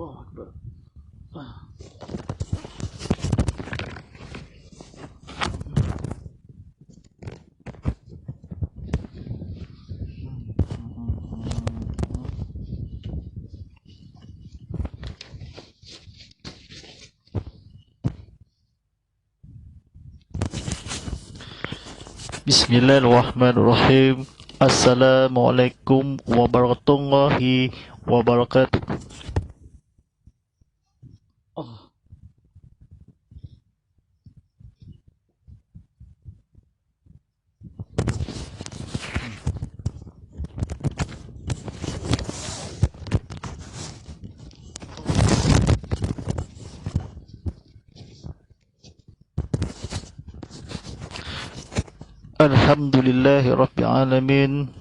Allah Akbar. Bismillahirrahmanirrahim. Assalamualaikum warahmatullahi wabarakatuh. Alhamdulillahi Rabbil Alamin.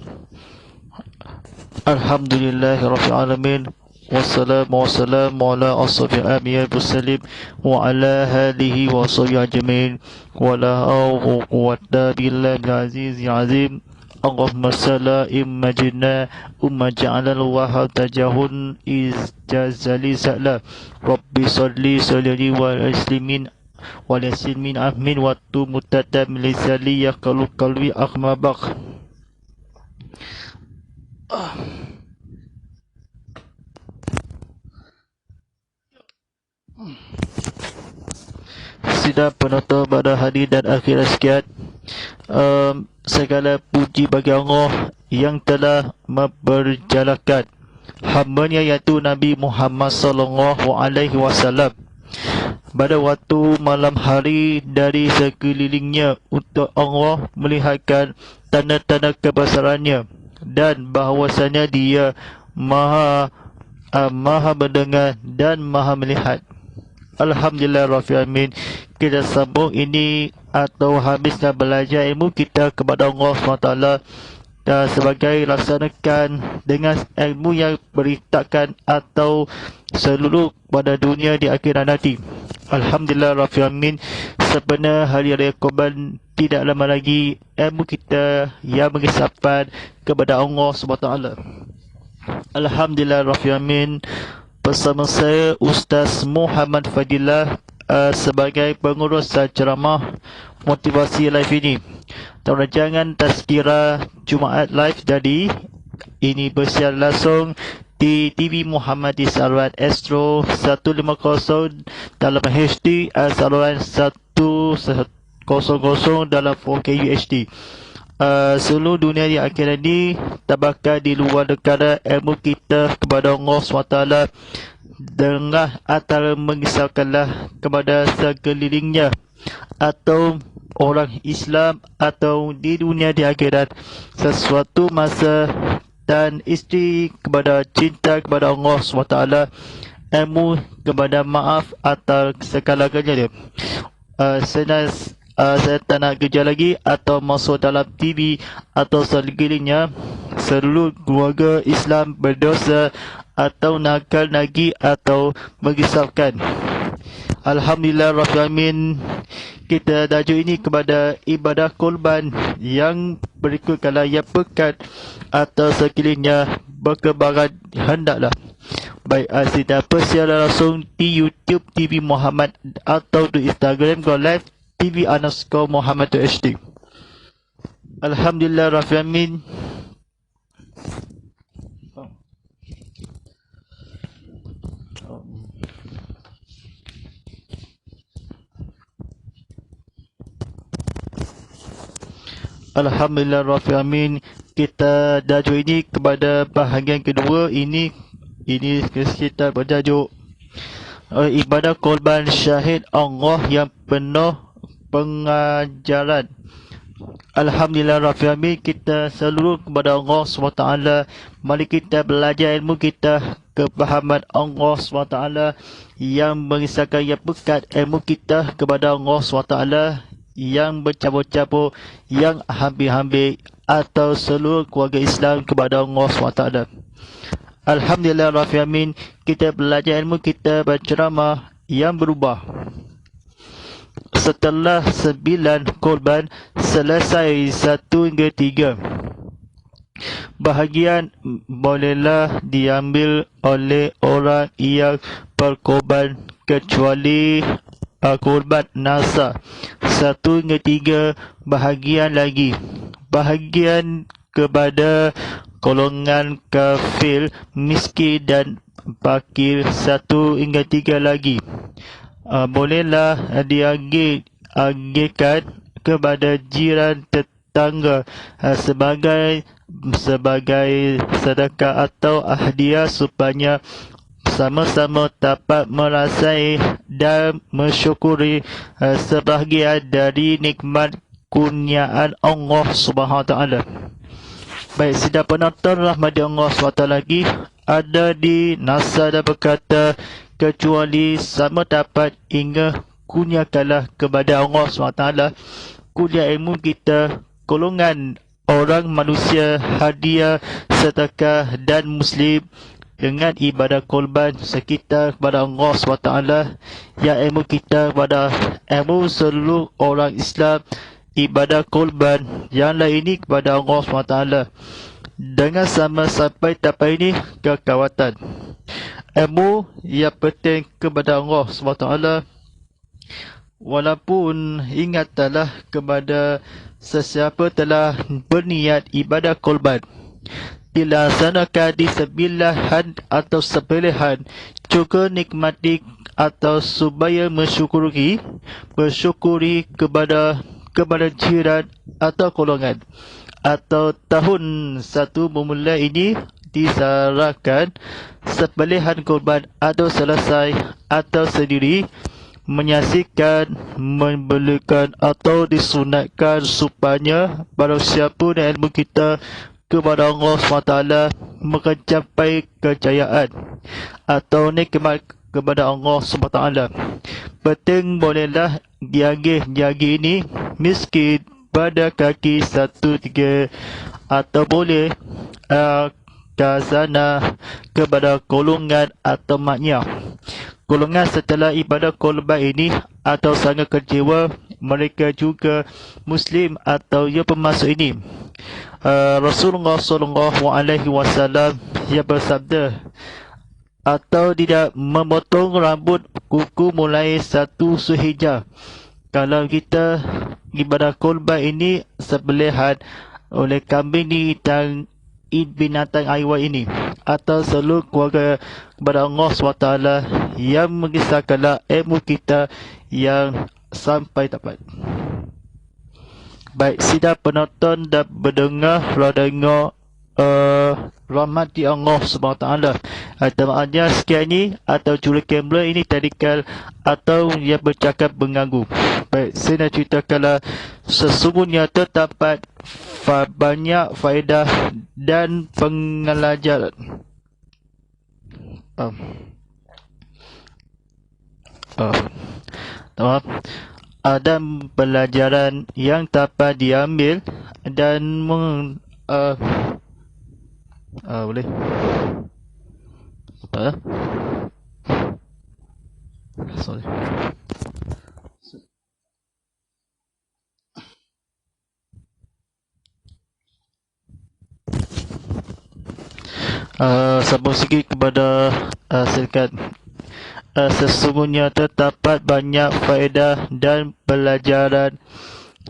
Alhamdulillahi Rabbil Alamin. Wassalamu ala asrafil anbiya'i wal mursalin wa ala alihi wa sahbihi ajmain. Wa la hawla wa la quwwata illa billahil azizil azim. Allahumma salli majna umma ja'alal wahab tajahun izjazali sa'la. Rabbi salli salli wa muslimin walasin min ahmin waktu mutatam lisali ya kalau kalwi akhmabak. Sidang penonton pada hari dan akhir sekian, segala puji bagi Allah yang telah memperjalankan hamba-Nya iaitu Nabi Muhammad sallallahu alaihi wasallam pada waktu malam hari dari sekelilingnya untuk Allah melihatkan tanda-tanda kebesarannya dan bahawasanya Dia maha mendengar dan maha melihat. Alhamdulillah Rabbil Alamin. Kita sambung ini atau habiskan belajar ilmu kita kepada Allah SWT sebagai laksanakan dengan ilmu yang beritakan atau seluruh pada dunia di akhirat nanti. Alhamdulillah Rabbil Alamin. Sebenarnya hari raya Korban tidak lama lagi, ilmu kita yang mengisahkan kepada Allah SWT. Alhamdulillah Rabbil Alamin. Bersama saya Ustaz Muhammad Fadilah sebagai pengurus ceramah motivasi live ini. Jangan tazkirah Jumaat live jadi ini bersiar langsung di TV Muhammad di saluran Astro 150 dalam HD, saluran 100 dalam 4K UHD. Seluruh dunia di akhirat ini, tabakah di luar negara, ilmu kita kepada Allah SWT dengan antara mengisahkanlah kepada sekelilingnya atau orang Islam atau di dunia di akhirat sesuatu masa dan isteri kepada cinta kepada Allah SWT, ilmu kepada maaf atau segala-galanya. Saya tak nak kerja lagi atau masuk dalam TV atau sekelilingnya. Seluruh keluarga Islam berdosa atau nakal nagih atau mengisahkan. Alhamdulillah Rabbil Alamin. Kita tajuk ini kepada ibadah korban yang berikut kalau yang pekat atau sekelilingnya berkebaran hendaklah. Baik, kita persiaran langsung di YouTube TV Muhammad atau di Instagram Go Live TV_Muhammad HD. Alhamdulillah Rabbil Alamin. Alhamdulillah Rabbil Alamin. Kita tajuk ini kepada bahagian kedua. Ini kita bertajuk ibadah korban syahid Allah yang penuh pengajaran. Alhamdulillah Rabbil Alamin. Kita seluruh kepada Allah SWT. Mari kita belajar ilmu kita kepahaman Allah SWT yang mengisahkan yang pekat ilmu kita kepada Allah SWT yang bercampur-campur, yang hampir-hampir atau seluruh keluarga Islam kepada Allah SWT. Alhamdulillah Rabbil Alamin. Kita belajar ilmu kita berceramah yang berubah. Setelah 9 korban selesai 1 hingga 3, sebahagian bolehlah diambil oleh orang yang berkorban kecuali korban nasa. 1/3 bahagian lagi. Bahagian kepada golongan kafir, miskin dan fakir. 1/3 lagi. Bolehlah diagihkan kepada jiran tetangga sebagai sedekah atau hadiah supaya sama-sama dapat merasai dan mensyukuri sebahagian dari nikmat kurniaan Allah Subhanahu Wa Taala. Baik, sidang penonton rahmati Allah SWT lagi, ada di nasa dan berkata kecuali sama dapat hingga kurniakanlah kepada Allah SWT kurnia ilmu kita, golongan orang manusia, hadiah, sedekah dan muslim dengan ibadah korban sekitar kepada Allah SWT, yang ilmu kita kepada ilmu seluruh orang Islam, ibadah korban yang lain ini kepada Allah SWT dengan sama sampai tapai ini kekawatan. Ilmu yang penting kepada Allah SWT, walaupun ingatlah kepada sesiapa telah berniat ibadah korban dilaksanakan di sebelahan atau sebelahan, juga nikmati atau supaya mensyukuri kepada jiran atau golongan. Atau tahun 1 bermula ini disarankan sebelahan korban atau selesai atau sendiri menyaksikan, membelikan atau disunatkan supaya barang siapa dan ilmu kita kepada Allah SWT mencapai kejayaan atau nikmat kepada Allah SWT. Penting bolehlah diagih ini miskin pada kaki 1/3 atau boleh kazana kepada golongan atau maknya. Golongan setelah ibadah korban ini atau sangat kecewa, mereka juga Muslim atau ia pemasuk ini. Rasulullah SAW ia bersabda, atau tidak memotong rambut kuku mulai 1 Zulhijjah. Kalau kita ibadah korban ini sebelahan oleh kambing di binatang haiwan ini atau seluruh keluarga kepada Allah SWT yang mengisahkanlah ilmu kita yang sampai dapat. Baik, sidang penonton dan pendengar dengar rahmati Allah SWT. Temaannya sekian ini atau curi kamera ini tadikal atau yang bercakap mengganggu. Baik, saya nak ceritakanlah sesungguhnya terdapat banyak faedah dan pengalajaran dan pelajaran yang dapat diambil dan boleh apa ya? Sorry. Sambung sikit kepada silakan. Sesungguhnya terdapat banyak faedah dan pelajaran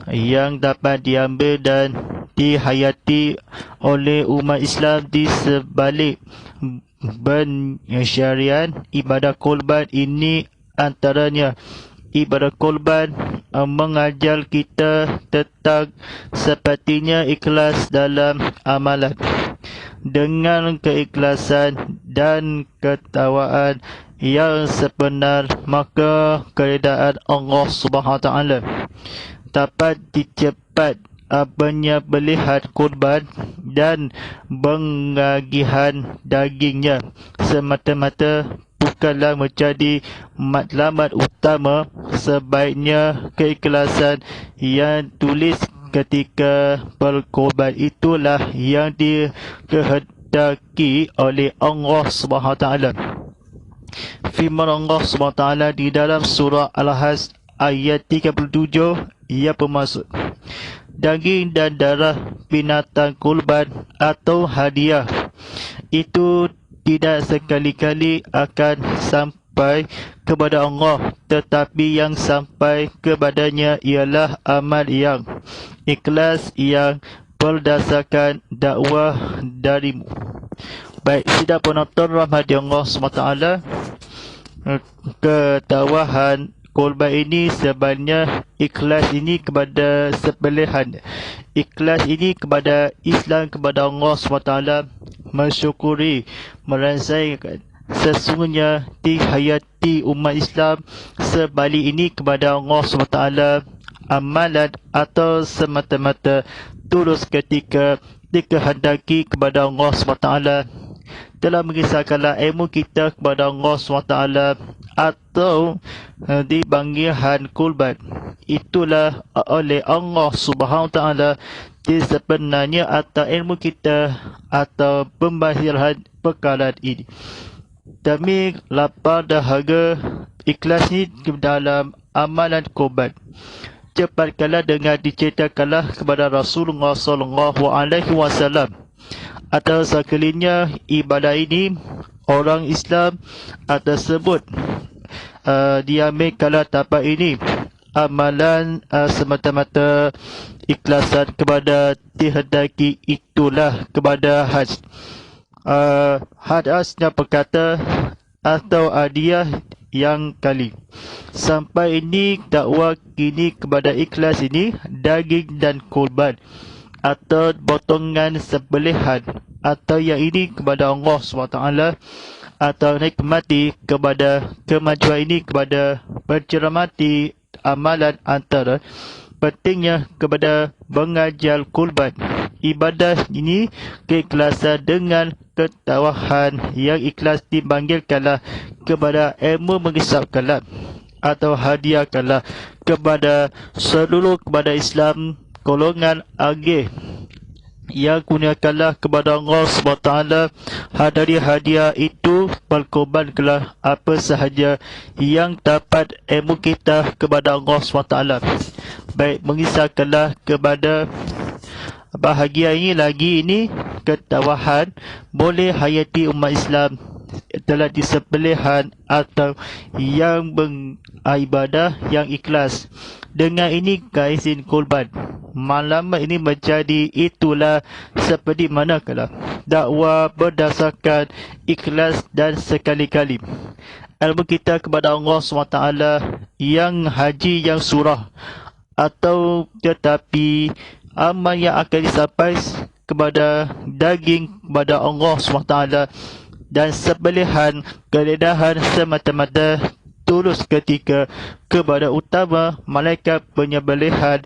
yang dapat diambil dan dihayati oleh umat Islam di sebalik pensyariatan ibadah korban ini. Antaranya, ibadah korban mengajar kita tentang sepatutnya ikhlas dalam amalan. Dengan keikhlasan dan ketawaan yang sebenar, maka keridaan Allah Subhanahu Wa Taala dapat dicapai. Penyembelihan korban dan pengagihan dagingnya semata-mata bukanlah menjadi matlamat utama. Sebaiknya keikhlasan yang tulis ketika berkorban itulah yang dikehendaki oleh Allah Subhanahu Wa Taala. Firman Allah Subhanahu Wa Taala di dalam surah Al-Hajj ayat 37 ia bermaksud, daging dan darah binatang kurban atau hadiah itu tidak sekali-kali akan sampai kepada Allah, tetapi yang sampai kepadanya ialah amal yang ikhlas yang berdasarkan dakwah darimu. Baik, sidang penonton rahmati Allah SWT, kedakwahan korban ini sebenarnya ikhlas ini kepada sembelihan, ikhlas ini kepada Islam, kepada Allah SWT, mensyukuri, merasakan sesungguhnya dihayati umat Islam sebalik ini kepada Allah SWT, amalan atau semata-mata tulus ketika dikehendaki kepada Allah SWT, telah mengisahkanlah ilmu kita kepada Allah SWT atau dibanggihan kurban itulah oleh Allah Subhanahu Taala sebenarnya atau ilmu kita atau pembahasan perkara ini. Demi lapar dahaga ikhlas ni dalam amalan kurban, cepatkanlah dengan diceritakanlah kepada Rasulullah SAW atau sekalinya ibadah ini orang Islam tersebut diambilkanlah tapak ini amalan semata-mata ikhlasan kepada dihendaki itulah kepada haj. Hadasnya berkata atau hadiah yang kali sampai ini dakwah kini kepada ikhlas ini daging dan kurban atau potongan sembelihan atau yang ini kepada Allah SWT atau nikmati kepada kemajuan ini kepada bercermati amalan antara pentingnya kepada mengajar kurban ibadah ini keikhlasan dengan ketawahan yang ikhlas dipanggilkanlah kepada ilmu mengisapkanlah atau hadiahkanlah kepada seluruh kepada Islam golongan agih yang gunakanlah kepada Allah SWT hadari hadiah itu berkorbankanlah apa sahaja yang dapat ilmu kita kepada Allah SWT. Baik, mengisahkanlah kepada bahagia ini lagi ini ketawahan boleh hayati umat Islam telah disembelihan atau yang beribadah yang ikhlas. Dengan ini kaisin kurban malam ini menjadi itulah seperti manakala dakwah berdasarkan ikhlas dan sekali-kali ilmu kita kepada Allah SWT yang haji yang surah atau tetapi amal yang akan disampaikan kepada daging kepada Allah SWT dan sembelihan keledahan semata-mata tulus ketika kepada utama malaikat penyembelihan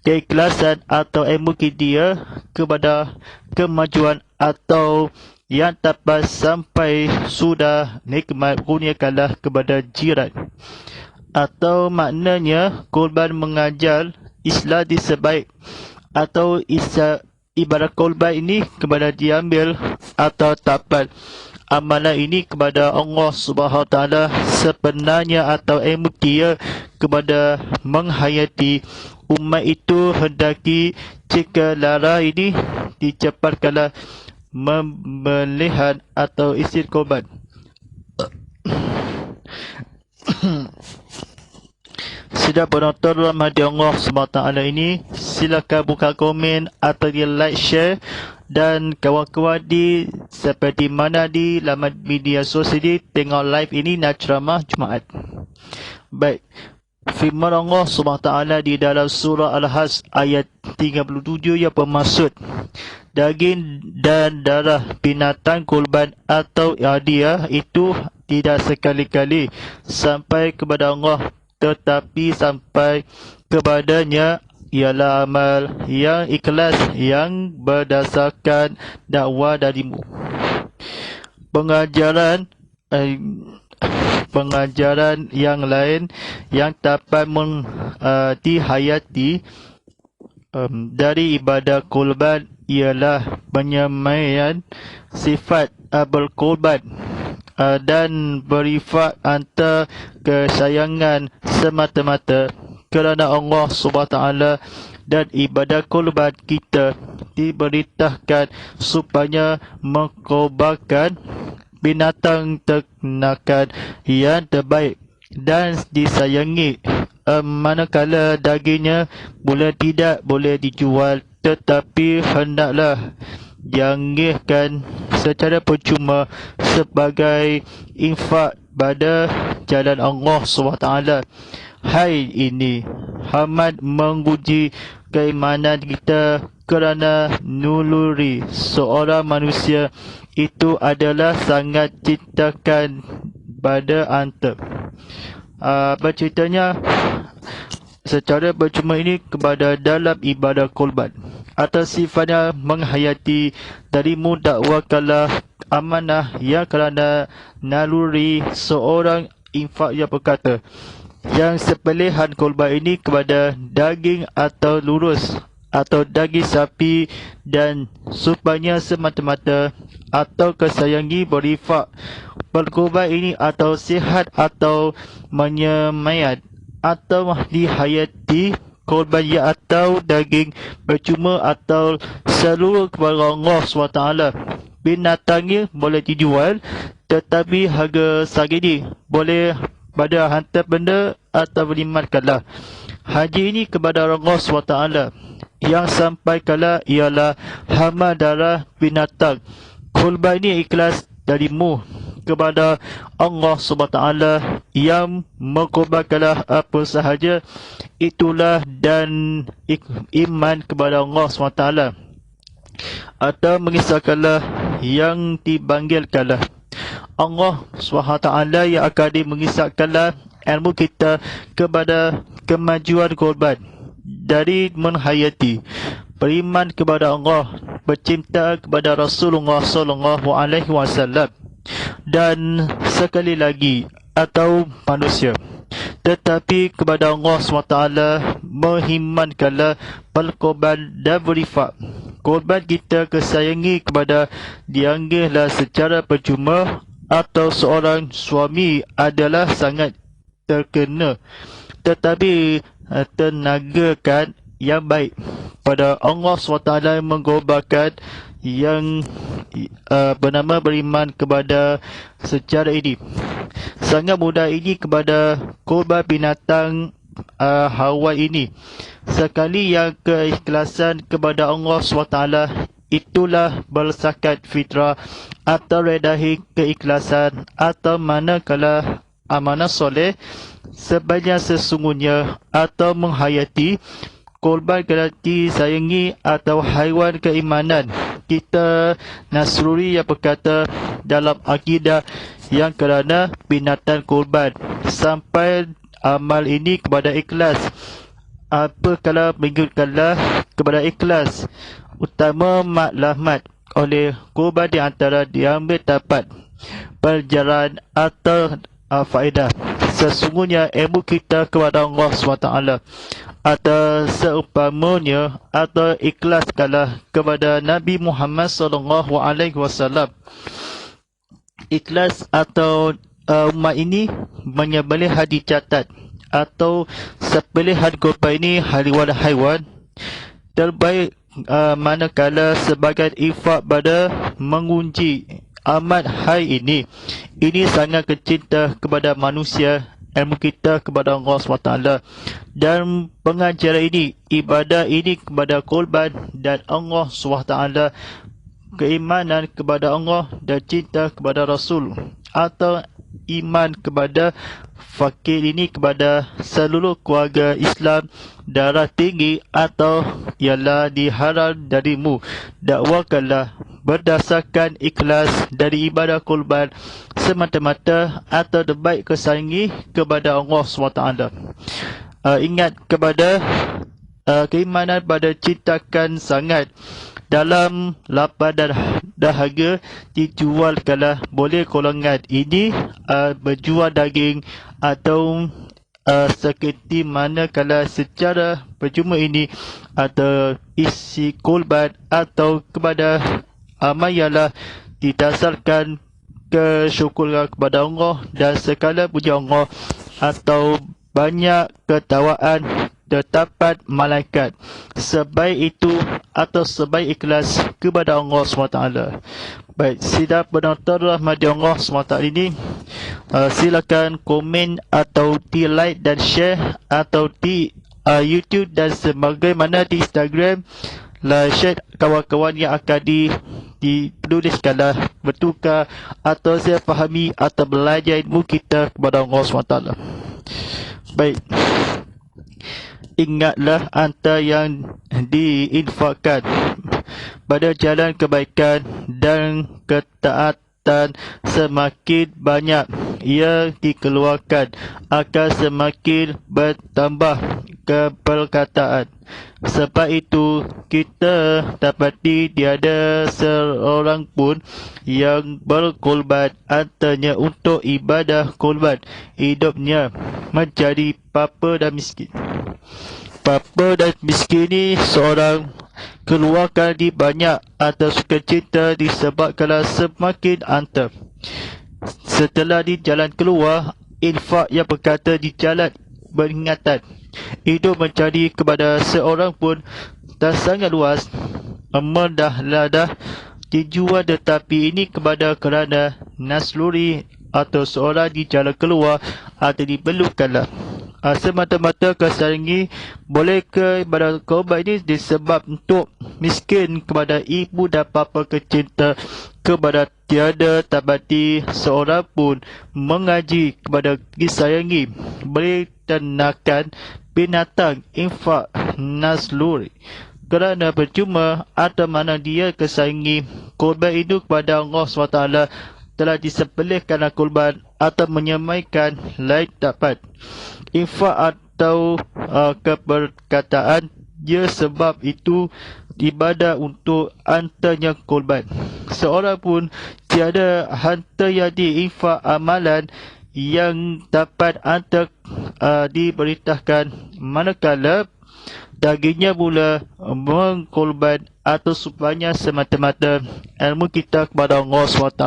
keikhlasan atau ilmu dia kepada kemajuan atau yang dapat sampai sudah nikmat kurniakanlah kepada jiran atau maknanya kurban mengajar Islam di sebaik atau ibarat kurban ini kepada diambil atau dapat amalan ini kepada Allah Subhanahu Taala sebenarnya atau ilmu dia kepada menghayati umat itu hendaki jika lara ini dicepatkanlah membelihan atau isi korban. Sedang penonton rahmati Allah SWT ini, silakan buka komen atau di like, share dan kawan-kawan di seperti mana di laman media sosial ini tengok live ini nak ceramah Jumaat. Baik, firman Allah SWT di dalam surah Al-Hajj ayat 37 yang bermaksud daging dan darah binatang kurban atau hadiah itu tidak sekali-kali sampai kepada Allah, tetapi sampai kepadanya ialah amal yang ikhlas yang berdasarkan dakwah darimu. Pengajaran yang lain yang dapat dihayati dari ibadah kurban ialah penyemaian sifat berkorban dan berifat antara kesayangan semata-mata kerana Allah SWT dan ibadah korban kita diberitakan supaya mengkorbankan binatang ternakan yang terbaik dan disayangi, manakala dagingnya tidak boleh dijual, tetapi hendaklah dianggihkan secara percuma sebagai infak pada jalan Allah SWT. Hai ini, Hamad menguji keimanan kita kerana naluri seorang manusia itu adalah sangat cintakan pada anta. Berceritanya secara percuma ini kepada dalam ibadah korban. Atas sifatnya menghayati darimu dakwakanlah amanah yang kerana naluri seorang infak yang berkata, yang sepelehan korban ini kepada daging atau lurus atau daging sapi dan supaya semata-mata atau kesayangi berifak berkorban ini atau sihat atau menyemayat atau dihayati korban ya atau daging percuma atau seluruh kepada Allah SWT. Binatangnya boleh dijual, tetapi harga sagini boleh pada hantar benda atau berimankanlah. Haji ini kepada Allah SWT. Yang sampai kala ialah hama darah binatang. Korban ini ikhlas darimu kepada Allah SWT yang mengkorbankanlah apa sahaja itulah dan iman kepada Allah SWT, atau mengisahkanlah yang dipanggilkanlah Allah SWT yang akan mengisahkanlah ilmu kita kepada kemajuan korban dari menghayati beriman kepada Allah, bercinta kepada Rasulullah SAW dan sekali lagi atau manusia, tetapi kepada Allah SWT mengimankanlah berkorban dan berifak. Korban kita kesayangi kepada dianggihlah secara percuma atau seorang suami adalah sangat terkena, tetapi tenagakan yang baik pada Allah SWT mengkorbankan yang bernama beriman kepada secara ini. Sangat mudah ini kepada korban binatang hawa ini. Sekali yang keikhlasan kepada Allah SWT itulah bersakat fitrah atau redahi keikhlasan atau manakala amanah soleh sebanyak sesungguhnya atau menghayati korban kerana sayangi atau haiwan keimanan kita Nasruri yang berkata dalam akidah yang kerana binatang korban sampai amal ini kepada ikhlas. Apa kalau mengikutkanlah kepada ikhlas utama maklahmat oleh korban di antara diambil dapat pelajaran atau faedah. Sesungguhnya ilmu kita kepada Allah SWT atau seumpamanya atau ikhlaskanlah kepada Nabi Muhammad SAW. Ikhlas atau umat ini menyembelih dicatat atau sepelihan korban ini haiwan terbaik manakala sebagai infak pada mengunci amat hai ini. Ini sangat kecinta kepada manusia, ilmu kita kepada Allah SWT dan pengajaran ini, ibadah ini kepada korban dan Allah SWT, keimanan kepada Allah dan cinta kepada Rasul atau iman kepada fakir ini kepada seluruh keluarga Islam darah tinggi atau ialah diharam darimu. Dakwakanlah berdasarkan ikhlas dari ibadah korban semata-mata atau terbaik kesayangi kepada Allah SWT. Ingat kepada keimanan pada cintakan sangat dalam lapar dan dahaga dijualkanlah boleh golongan ini berjual daging atau seperti manakala secara percuma ini atau isi korban atau kepada amayalah didasarkan kesyukuran kepada Allah dan segala puji Allah atau banyak ketawaan terdapat malaikat. Sebaik itu atau sebaik ikhlas kepada Allah SWT. Baik, sidang penonton rahmati Allah SWT ini, silakan komen atau di like dan share, atau di YouTube dan sebagaimana di Instagram, share kawan-kawan yang akan dituliskanlah betulkah atau saya fahami atau belajar ilmu kita kepada Allah SWT. Baik, ingatlah antara yang diinfakkan pada jalan kebaikan dan ketaatan, semakin banyak ia dikeluarkan, akan semakin bertambah keberkataan. Sebab itu kita dapati tiada seorang pun yang berkorban antanya untuk ibadah korban hidupnya menjadi papa dan miskin. Papa dan miskin ini seorang keluarkan di banyak atau sukacita disebabkanlah semakin antara. Setelah di jalan keluar, infak yang berkata di jalan beringatan itu menjadi kepada seorang pun tak sangat luas, mendah dijual, tetapi ini kepada kerana nasluri atau seorang di jalan keluar atau diperlukanlah. Semata-mata kesayangi boleh kepada korban ini disebab untuk miskin kepada ibu dan bapa kecinta kepada tiada tabati seorang pun mengaji kepada disayangi boleh ternakan binatang infak nasluri kerana percuma atau mana dia kesayangi korban itu kepada Allah SWT telah disembelihkan korban atau menyemaikan lain dapat infak atau keberkataan dia. Sebab itu ibadah untuk antanya korban seorang pun tiada hantar yang diinfak amalan yang dapat hantar diberitakan manakala dagingnya mula mengkorban atau supaya semata-mata ilmu kita kepada Allah SWT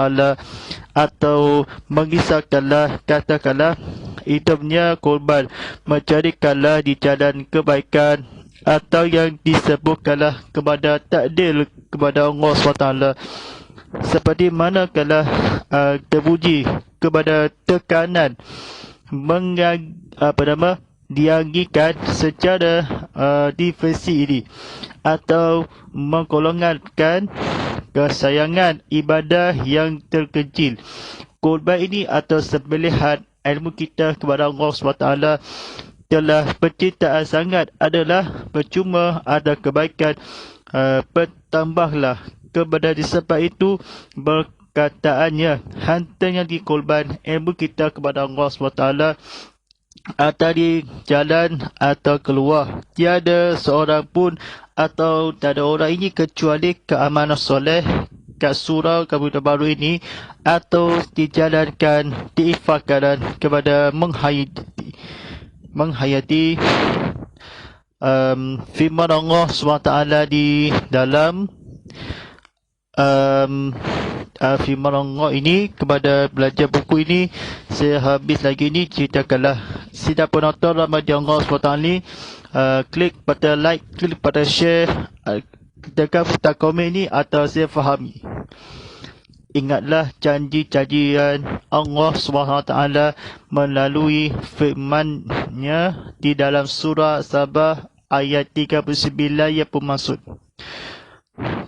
atau mengisahkanlah katakanlah hidupnya korban mencarikanlah di jalan kebaikan atau yang disebutkanlah kepada takdir kepada Allah SWT seperti manakala terpuji kepada tekanan dianggikan secara defensi ini atau mengkolongkan kesayangan ibadah yang terkecil. Korban ini atau sembelihan ilmu kita kepada Allah SWT telah penciptaan sangat adalah percuma ada kebaikan bertambahlah kepada disebab itu berkataannya hantarnya dikorban ilmu kita kepada Allah SWT atau di jalan atau keluar tiada seorang pun atau tak ada orang ini kecuali keamanan soleh kat surau Kabupaten Baru ini atau dijalankan diinfakkan kepada menghayati firman Allah SWT di dalam firman Allah ini kepada belajar buku ini. Saya habis lagi ni ceritakanlah sidang penonton rahmati Allah SWT ni, klik pada like, klik pada share, tekan butang komen ni atau saya fahami. Ingatlah janji-janjian Allah SWT melalui firman-Nya di dalam surah Sabah ayat 39 yang bermaksud,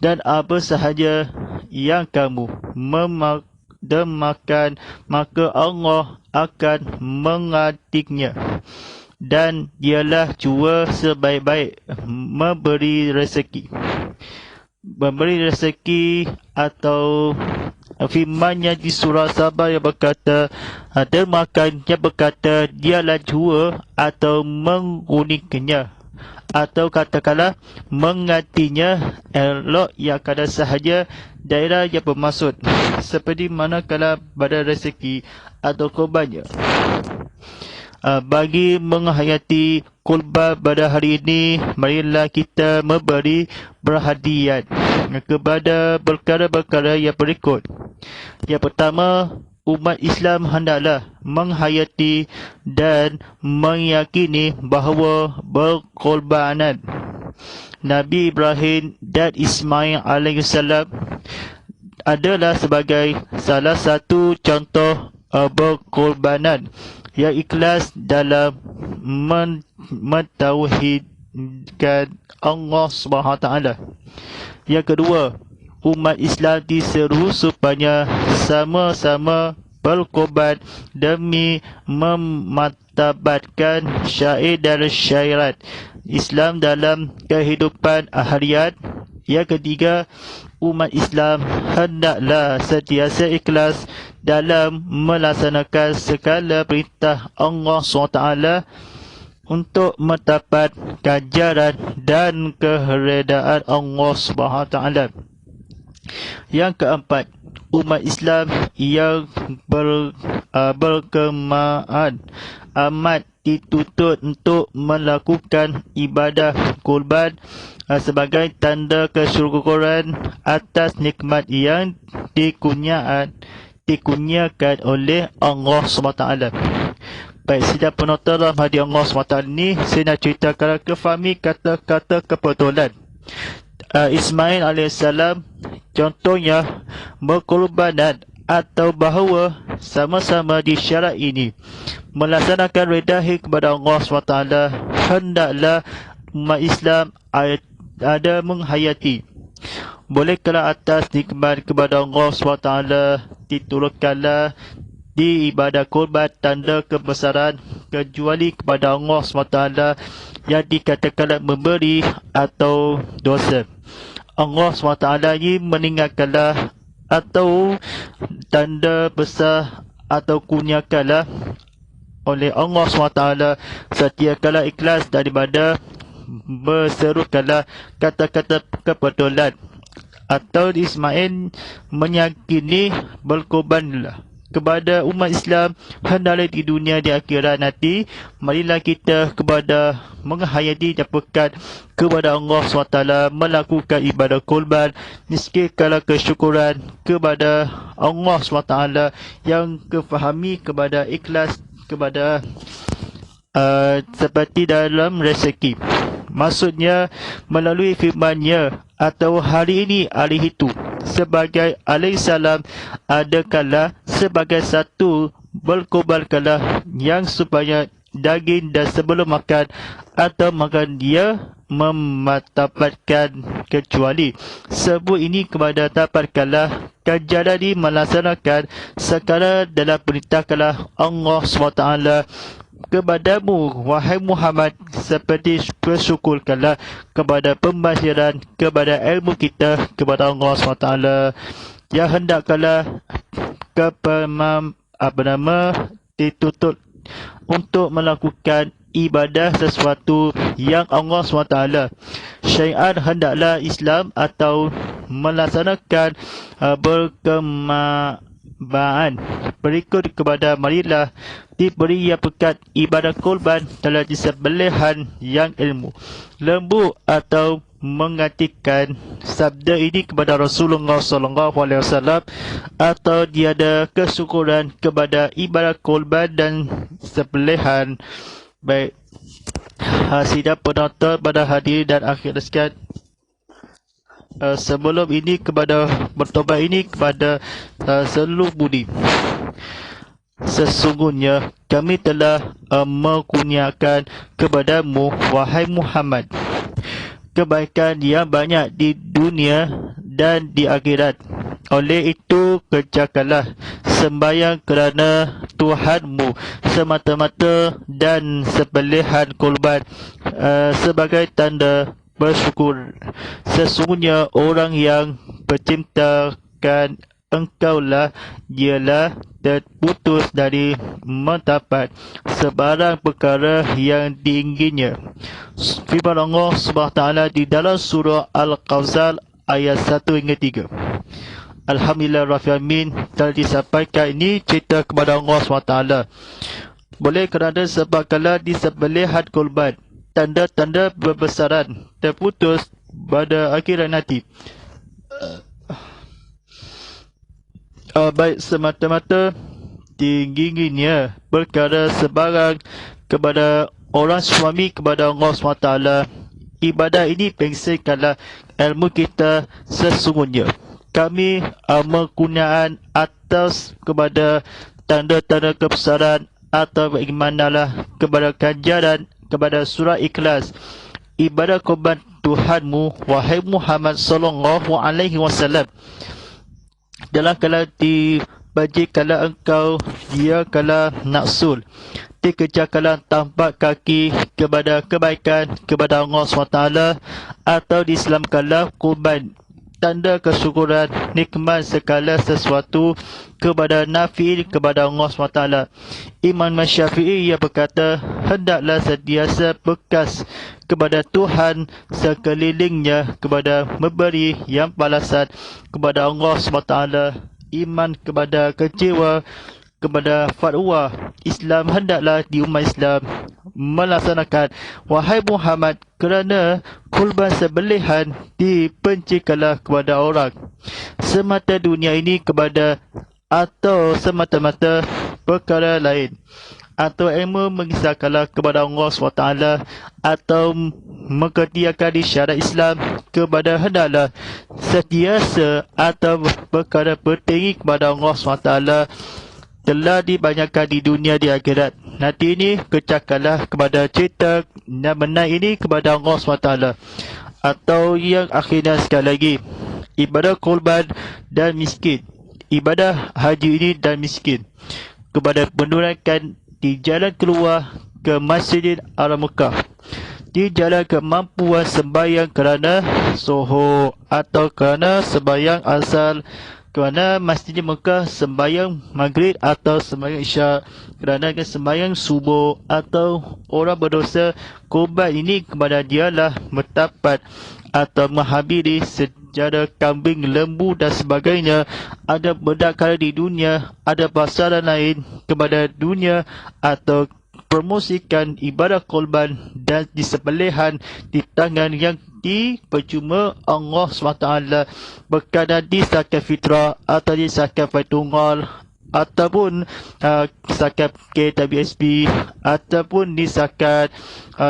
dan apa sahaja yang kamu memakan maka Allah akan mengatiknya, dan dialah jua sebaik-baik memberi rezeki atau firman-Nya di surah Sabah yang berkata dermakan yang berkata dialah jua atau menguningkannya atau katakanlah mengatinya elok yang kada sahaja daerah yang bermaksud seperti manakala pada rezeki atau korbannya. Bagi menghayati kurban pada hari ini, marilah kita memberi perhatian kepada perkara-perkara yang berikut. Yang pertama, umat Islam hendaklah menghayati dan meyakini bahawa berkorbanan Nabi Ibrahim dan Ismail alaihissalam adalah sebagai salah satu contoh berkorbanan yang ikhlas dalam mentauhidkan Allah SWT. Yang kedua, umat Islam diseru supaya sama-sama berkorban demi memartabatkan syair dan syairat Islam dalam kehidupan harian. Yang ketiga, umat Islam hendaklah sentiasa ikhlas dalam melaksanakan segala perintah Allah SWT untuk mendapat ganjaran dan keredaan Allah SWT. Yang keempat, umat Islam yang berkemahan amat dituntut untuk melakukan ibadah kurban sebagai tanda kesyukuran atas nikmat yang dikurniakan oleh Allah SWT. Baik, sidang penonton rahmati Allah SWT ni, saya nak ceritakan ke fahami kata-kata kebetulan. Ismail alaihissalam contohnya berkorbanan atau bahawa sama-sama di syarat ini melaksanakan redahi kepada Allah SWT. Hendaklah umat Islam ada menghayati. Bolehkah atas nikmat kepada Allah SWT diturunkanlah di ibadah korban tanda kebesaran kecuali kepada Allah SWT yang dikatakan memberi atau dosa. Allah SWT ini meninggalkanlah atau tanda besar atau kurniakanlah oleh Allah SWT. Setiakanlah ikhlas daripada berserukanlah kata-kata kebetulan atau Ismail meyakini berkorbanlah kepada umat Islam hendaklah di dunia di akhirat nanti. Marilah kita kepada menghayati dan pekat kepada Allah SWT, melakukan ibadah kurban, miskinkanlah kesyukuran kepada Allah SWT yang kefahami kepada ikhlas kepada seperti dalam rezeki. Maksudnya melalui firman-Nya atau hari ini hari itu sebagai alaihissalam adakanlah sebagai satu berkorbankanlah yang supaya daging dan sebelum makan atau makan dia mematapatkan kecuali sebut ini kepada dapatkanlah ganjaran melaksanakan sekala dalam perintahkanlah Allah SWT kepadamu wahai Muhammad seperti bersyukurkanlah kepada pembasyiran kepada ilmu kita kepada Allah SWT. Ya hendakkanlah dituntut untuk melakukan ibadah sesuatu yang Allah SWT syai'an hendaklah Islam atau melaksanakan berkemabaan berikut kepada marilah diberi yang pekat ibadah kurban dalam disembelihan yang ilmu lembu atau menggantikan sabda ini kepada Rasulullah SAW atau tiada kesyukuran kepada ibadah kurban dan sembelihan. Baik, sidang penonton pada hadir dan akhir sekalian, sebelum ini kepada bertobat ini kepada seluruh budi. Sesungguhnya kami telah mengkurniakan kepadamu wahai Muhammad kebaikan yang banyak di dunia dan di akhirat. Oleh itu kerjakanlah sembahyang kerana Tuhanmu semata-mata dan sembelihan kurban sebagai tanda bersyukur. Sesungguhnya orang yang bercintakan engkaulah ialah terputus dari mendapat sebarang perkara yang diinginnya. Firman Allah SWT di dalam surah Al-Kawthar ayat 1 hingga 3. Alhamdulillah Rabbil Alamin, telah disampaikan ini cerita kepada Allah SWT. Boleh kerana sebab kala disembelihan kurban tanda-tanda berbesaran terputus pada akhirat nanti. Baik, semata-mata tingginya perkara sebarang kepada orang suami kepada Allah SWT. Ibadah ini bangsakanlah ilmu kita sesungguhnya. Kami menggunakan atas kepada tanda-tanda kebesaran atau berimanlah kepada ganjaran kepada surah Ikhlas. Ibadah korban Tuhanmu, wahai Muhammad sallallahu alaihi wasallam. Dalam kala dibajik kala engkau dia kala naksul. Dikejarkanlah tampak kaki kepada kebaikan kepada Allah SWT atau diislamkanlah korban tanda kesyukuran nikmat segala sesuatu kepada nafi kepada Allah SWT. Imam Syafi'i ia berkata, hendaklah sentiasa bekas kepada Tuhan sekelilingnya kepada memberi yang balasan kepada Allah SWT. Iman kepada kecewa kepada fatwa Islam hendaklah di umat Islam melaksanakan. Wahai Muhammad, kerana kurban sembelihan dipencikanlah kepada orang semata dunia ini kepada atau semata-mata perkara lain, atau ilmu mengisahkanlah kepada Allah SWT, atau mengertiakan di syariat Islam kepada hendaklah setiasa atau perkara bertinggi kepada Allah SWT telah dibanyakan di dunia di akhirat. Nanti ini kecakanlah kepada cerita yang benar ini kepada Allah SWT. Atau yang akhirnya sekali lagi, ibadah korban dan miskin. Ibadah haji ini dan miskin kepada penunaikan di jalan keluar ke Masjidil Haram Mekah, di jalan kemampuan sembahyang kerana soho atau kerana sembahyang asal, kerana Masjid Mekah sembahyang maghrib atau sembahyang isyak, kerana sembahyang subuh, atau orang berdosa korban ini kepada dialah mendapat atau menghadiri secara kambing, lembu dan sebagainya. Ada berdakala di dunia, ada pasaran lain kepada dunia, atau promosikan ibadah korban dan disembelihan di tangan yang dipercuma Allah SWT berkadar di zakat fitrah atau di zakat Faitunggal ataupun zakat KWSP ataupun di zakat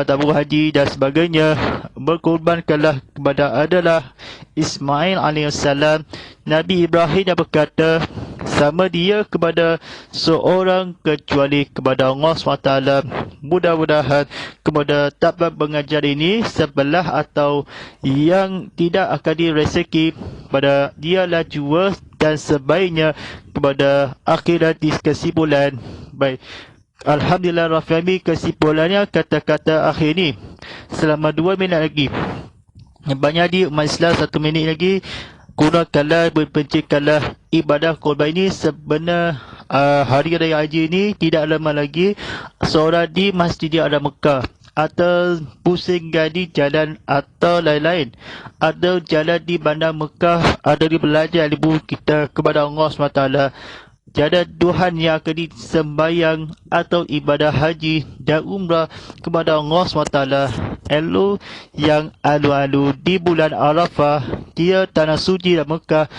tabung haji dan sebagainya. Berkorbankanlah kepada adalah Ismail alaihissalam. Nabi Ibrahim dah berkata, sama dia kepada seorang kecuali kepada Allah SWT. Mudah-mudahan kepada tabat mengajar ini sebelah atau yang tidak akan direzeki pada dialah jua dan sebaiknya kepada akhirat di kesimpulan. Baik, alhamdulillah Rafiami, kesimpulannya kata-kata akhir ni selama 2 minit lagi. Banyak di umat Islam 1 minit lagi. Gunakanlah, berpencetkanlah ibadah korban ini. Sebenar hari raya haji ini tidak lama lagi, seorang di Masjidil Haram Mekah atau pusing di jalan atau lain-lain, ada jalan di bandar Mekah, ada di belajar ilmu kita kepada Allah SWT. Tiada Tuhan yang akan disembayang atau ibadah haji dan umrah kepada Allah SWT. Elu yang alu-alu di bulan Arafah, dia tanah suci dan Mekah,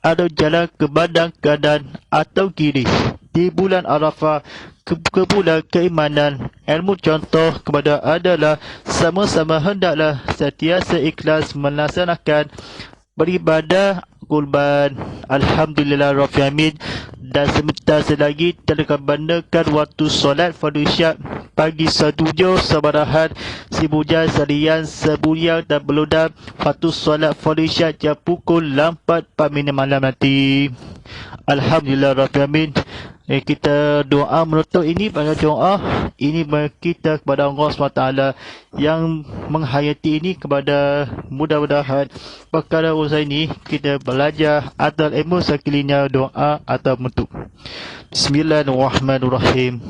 ada jalan ke bandar kanan atau kiri. Di bulan Arafah ke bulan keimanan, ilmu contoh kepada adalah sama-sama hendaklah sentiasa ikhlas melaksanakan beribadah kurban. Alhamdulillah Rabbil Alamin. Dan sebentar selagi telah bandakan waktu solat fardu isyak pagi 1 jam sabarahan sibujan sarian sebuyang dan beludam waktu solat fardu isyak jam pukul 4 minit malam nanti. Alhamdulillah Rabbil Alamin. Kita doa menutup ini pada doa ini kita kepada Allah SWT yang menghayati ini, kepada mudah-mudahan perkara usaha ini kita belajar atau ilmu sekalinya doa atau menutup. Bismillahirrahmanirrahim.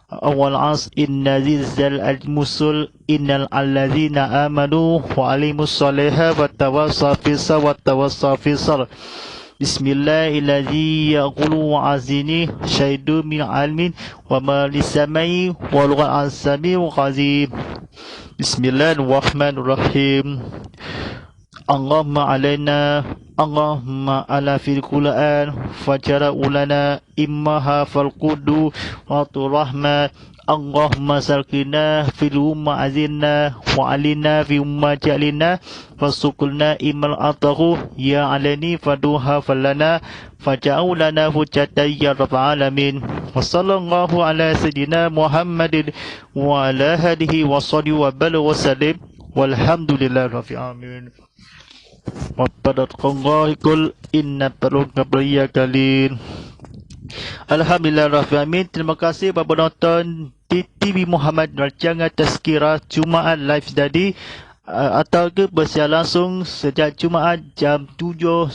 Awal as inna zilzal al-musul innal allazina amanu wa alimus salihah wa tawassaw fis wa tawassaw fis. Bismillahirrahmanirrahim. Yaqulu wa'azini syaidu min almin wa ma lisamai wa lughal sami wa qazim. Bismillahirrahmanirrahim. Allahumma alaina Allahumma ala fil Quran fajara ulana immaha fal qudu wa rahmat Allahumma salkina fil umma azinna wa alina fi umma jalina fasukulna imal atahu ya alani faduha falana faja'ulana hujjatan ya rabbal alamin wa sallallahu ala sayyidina Muhammadin wa ala alihi wa sahbihi wa balagh wa sallim walhamdulillahi rabbil alamin. Wabarakatuh kul inna perluka beria kalin. Alhamdulillahirrahmanirrahim. Terima kasih kepada penonton di TV Muhammad rancangan Tazkirah Jumaat live tadi atau ke bersiar langsung sejak Jumaat jam 7.10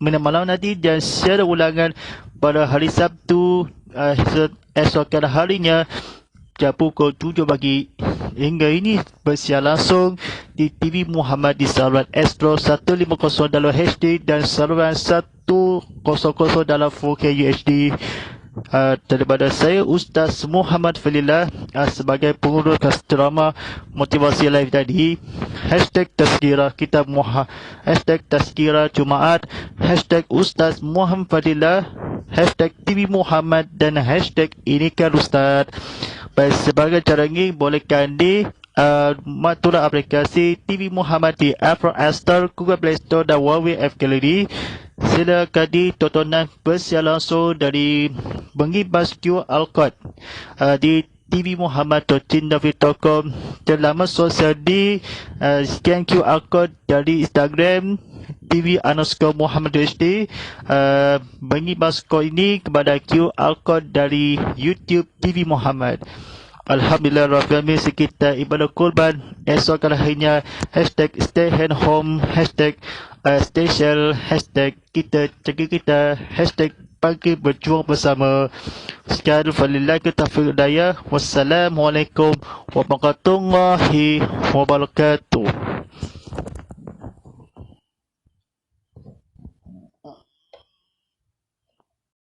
malam nanti dan secara ulangan pada hari Sabtu esokan harinya jam pukul 7 pagi. Hingga ini bersiar langsung di TV Muhammad di saluran Astro 150 dalam HD dan saluran 100 dalam 4K UHD. Daripada saya Ustaz Muhammad Falillah sebagai pengurus drama motivasi live tadi. #Tazkirah Kitab Muhammad, #Tazkirah Jumaat, #Ustaz Muhammad Falillah, #TV Muhammad dan #Inikan Ustaz. Baik, sebagai cara ini bolehkan di matulah aplikasi TV Muhammad di Apple App Store, Google Play Store dan Huawei App Gallery. Silakan ditonton bersiar langsung dari mengibas QR Code di tvmuhammad.cindafi.com dan laman sosial di scan QR Code dari Instagram TV_Muhammad HD. Mengibas kod ini kepada QR Code dari YouTube TV Muhammad. Alhamdulillahirrahmanirrahim. Sekitar ibadah kurban esok harinya #StayHandHome, #StayShell, #kita jaga kita, #pagi berjuang bersama. Sekian walillahi taufiq hidayah. Wassalamualaikum warahmatullahi wabarakatuh.